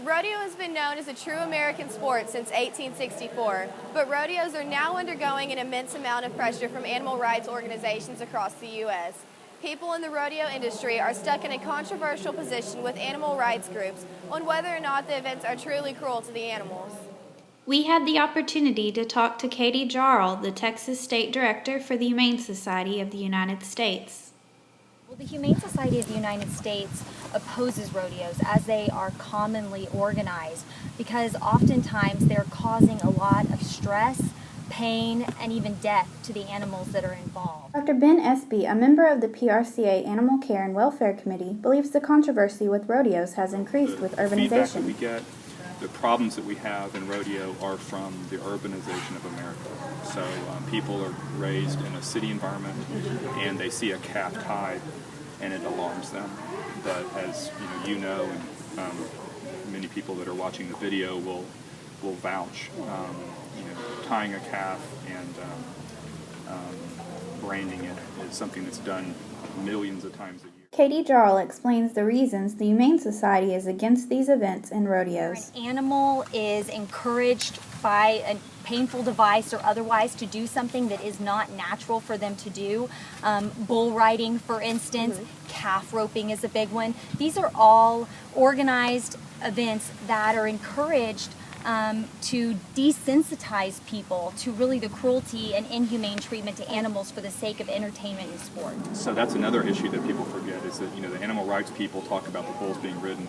Rodeo has been known as a true American sport since 1864, but rodeos are now undergoing an immense amount of pressure from animal rights organizations across the U.S. People in the rodeo industry are stuck in a controversial position with animal rights groups on whether or not the events are truly cruel to the animals. We had the opportunity to talk to Katie Jarl, the Texas State Director for the Humane Society of the United States. Well, the Humane Society of the United States opposes rodeos as they are commonly organized because oftentimes they're causing a lot of stress, pain, and even death to the animals that are involved. Dr. Ben Espy, a member of the PRCA Animal Care and Welfare Committee, believes the controversy with rodeos has increased with urbanization. Feedback that we get, the problems that we have in rodeo are from the urbanization of America. So people are raised in a city environment and they see a calf tied and it alarms them. But as you know, and many people that are watching the video will vouch. Tying a calf and branding it is something that's done millions of times a year. Katie Jarl explains the reasons the Humane Society is against these events and rodeos. An animal is encouraged by a painful device or otherwise to do something that is not natural for them to do. Bull riding, for instance, calf roping is a big one. These are all organized events that are encouraged to desensitize people to really the cruelty and inhumane treatment to animals for the sake of entertainment and sport. So that's another issue that people forget is that the animal rights people talk about the bulls being ridden,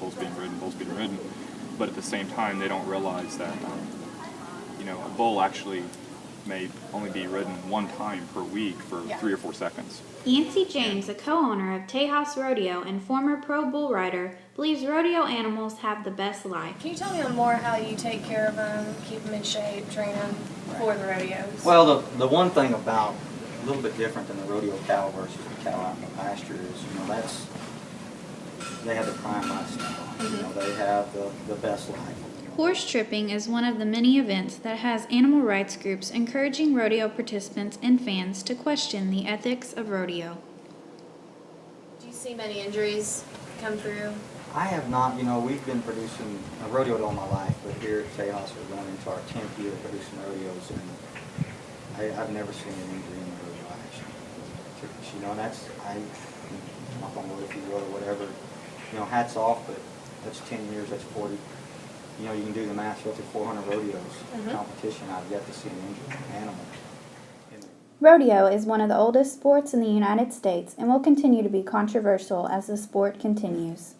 but at the same time they don't realize that a bull actually may only be ridden one time per week for 3 or 4 seconds. Yancy James, a co-owner of Tejas Rodeo and former pro bull rider, believes rodeo animals have the best life. Can you tell me more how you take care of them, keep them in shape, train them for the rodeos? Well, the one thing about a little bit different than the rodeo cow versus the cow out in the pasture is, they have the prime lifestyle. They have the best life. Horse tripping is one of the many events that has animal rights groups encouraging rodeo participants and fans to question the ethics of rodeo. Do you see many injuries come through? I have not. We've been producing a rodeo all my life, but here at Tejas we're going into our 10th year producing rodeos, and I've never seen an injury in the rodeo action. And that's, knock on wood if you will, or whatever. Hats off, but that's 10 years, that's 40. You can do the math, go through 400 rodeos competition. I've yet to see an injured animal. Rodeo is one of the oldest sports in the United States and will continue to be controversial as the sport continues.